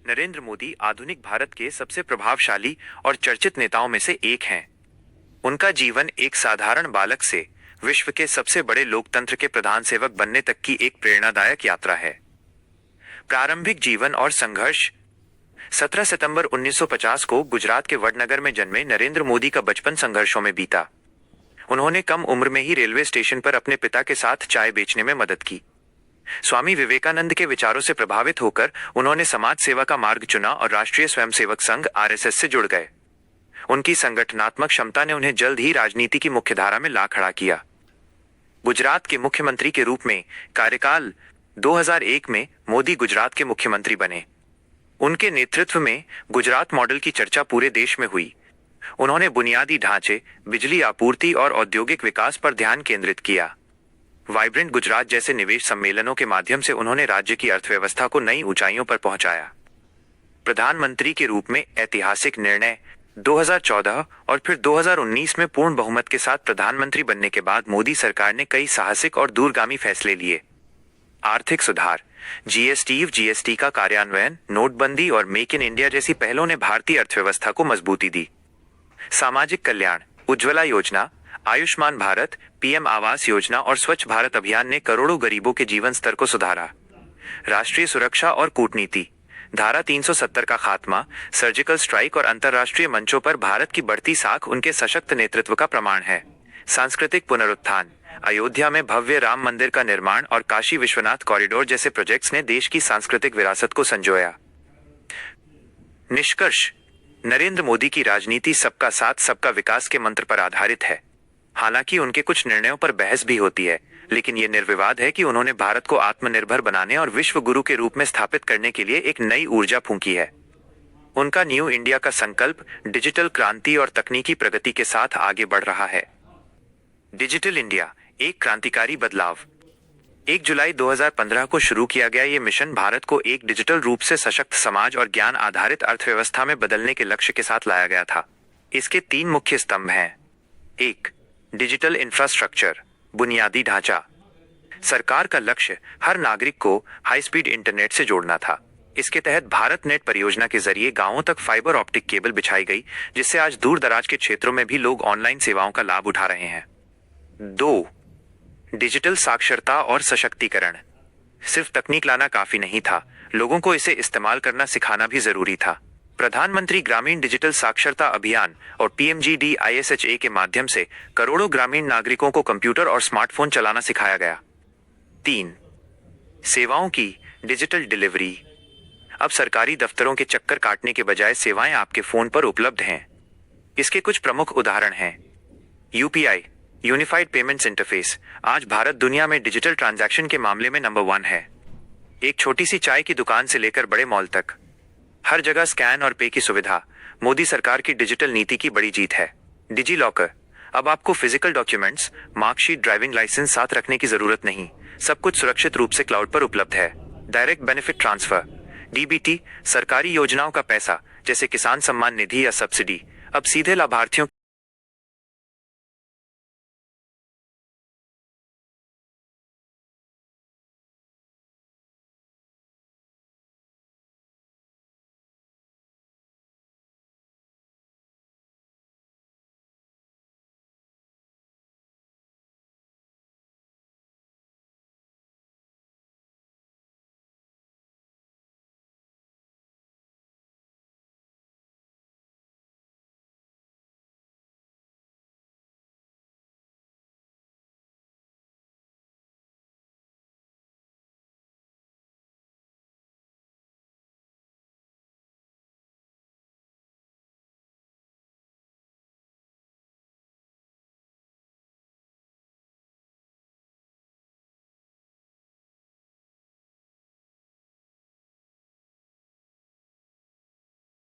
नरेंद्र मोदी आधुनिक भारत के सबसे प्रभावशाली और चर्चित नेताओं में से एक हैं। उनका जीवन एक साधारण बालक से विश्व के सबसे बड़े लोकतंत्र के प्रधान सेवक बनने तक की एक प्रेरणादायक यात्रा है। प्रारंभिक जीवन और संघर्ष। 17 सितंबर 1950 को गुजरात के वडनगर में जन्मे नरेंद्र मोदी का बचपन संघर्षों में बीता। उन्होंने कम उम्र में ही रेलवे स्टेशन पर अपने पिता के साथ चाय बेचने में मदद की। स्वामी विवेकानंद के विचारों से प्रभावित होकर उन्होंने समाज सेवा का मार्ग चुना और राष्ट्रीय स्वयंसेवक संघ आरएसएस से जुड़ गए। उनकी संगठनात्मक क्षमता ने उन्हें जल्द ही राजनीति की मुख्यधारा में ला खड़ा किया। गुजरात के मुख्यमंत्री के रूप में कार्यकाल 2001 में मोदी गुजरात के मुख्यमंत्री बने। उनके नेतृत्व में गुजरात मॉडल की चर्चा पूरे देश में हुई। उन्होंने बुनियादी ढांचे, बिजली आपूर्ति और औद्योगिक विकास पर ध्यान केंद्रित किया। वाइब्रेंट गुजरात जैसे निवेश सम्मेलनों के माध्यम से उन्होंने राज्य की अर्थव्यवस्था को नई ऊंचाइयों पर पहुंचाया। प्रधानमंत्री के रूप में ऐतिहासिक निर्णय 2014 और फिर 2019 में पूर्ण बहुमत के साथ प्रधानमंत्री बनने के बाद मोदी सरकार ने कई साहसिक और दूरगामी फैसले लिए। आर्थिक सुधार, जीएसटी का कार्यान्वयन, नोटबंदी और मेक इन इंडिया जैसी पहलों ने भारतीय अर्थव्यवस्था को मजबूती दी। सामाजिक कल्याण, उज्ज्वला योजना, आयुष्मान भारत, पीएम आवास योजना और स्वच्छ भारत अभियान ने करोड़ों गरीबों के जीवन स्तर को सुधारा। राष्ट्रीय सुरक्षा और कूटनीति, धारा 370 का खात्मा, सर्जिकल स्ट्राइक और अंतर्राष्ट्रीय मंचों पर भारत की बढ़ती साख उनके सशक्त नेतृत्व का प्रमाण है। सांस्कृतिक पुनरुत्थान, अयोध्या में भव्य राम मंदिर का निर्माण और काशी विश्वनाथ कॉरिडोर जैसे प्रोजेक्ट्स ने देश की सांस्कृतिक विरासत को संजोया। निष्कर्ष, नरेंद्र मोदी की राजनीति सबका साथ सबका विकास के मंत्र पर आधारित है। हालांकि उनके कुछ निर्णयों पर बहस भी होती है, लेकिन यह निर्विवाद है कि उन्होंने भारत को आत्मनिर्भर बनाने और विश्व गुरु के रूप में स्थापित करने के लिए एक नई ऊर्जा फूंकी है। उनका न्यू इंडिया का संकल्प डिजिटल क्रांति और तकनीकी प्रगति के साथ आगे बढ़ रहा है। डिजिटल इंडिया, एक क्रांतिकारी बदलाव। 1 जुलाई 2015 को शुरू किया गया ये मिशन भारत को एक डिजिटल रूप से सशक्त समाज और ज्ञान आधारित अर्थव्यवस्था में बदलने के लक्ष्य के साथ लाया गया था। इसके 3 मुख्य स्तंभ हैं। 1. डिजिटल इंफ्रास्ट्रक्चर, बुनियादी ढांचा। सरकार का लक्ष्य हर नागरिक को हाई स्पीड इंटरनेट से जोड़ना था। इसके तहत भारत नेट परियोजना के जरिए गांवों तक फाइबर ऑप्टिक केबल बिछाई गई, जिससे आज दूर दराज के क्षेत्रों में भी लोग ऑनलाइन सेवाओं का लाभ उठा रहे हैं। 2. डिजिटल साक्षरता और सशक्तिकरण। सिर्फ तकनीक लाना काफी नहीं था, लोगों को इसे इस्तेमाल करना सिखाना भी जरूरी था। प्रधानमंत्री ग्रामीण डिजिटल साक्षरता अभियान और PMGDISHA के माध्यम से करोड़ों ग्रामीण नागरिकों को कंप्यूटर और स्मार्टफोन चलाना सिखाया गया। 3. सेवाओं की डिजिटल डिलीवरी। अब सरकारी दफ्तरों के चक्कर काटने के बजाय सेवाएं आपके फोन पर उपलब्ध हैं। इसके कुछ प्रमुख उदाहरण हैं। UPI, यूनिफाइड पेमेंट्स इंटरफेस, आज भारत दुनिया में डिजिटल ट्रांजैक्शन के मामले में नंबर 1 है। एक छोटी सी चाय की दुकान से लेकर बड़े मॉल तक हर जगह स्कैन और पे की सुविधा मोदी सरकार की डिजिटल नीति की बड़ी जीत है। डिजी लॉकर, अब आपको physical documents, marksheet, driving licence साथ रखने की जरूरत नहीं, सब कुछ सुरक्षित रूप से क्लाउड पर उपलब्ध है। डायरेक्ट बेनिफिट ट्रांसफर, DBT, सरकारी योजनाओं का पैसा जैसे किसान सम्मान निधि या सब्सिडी अब सीधे लाभार्थियों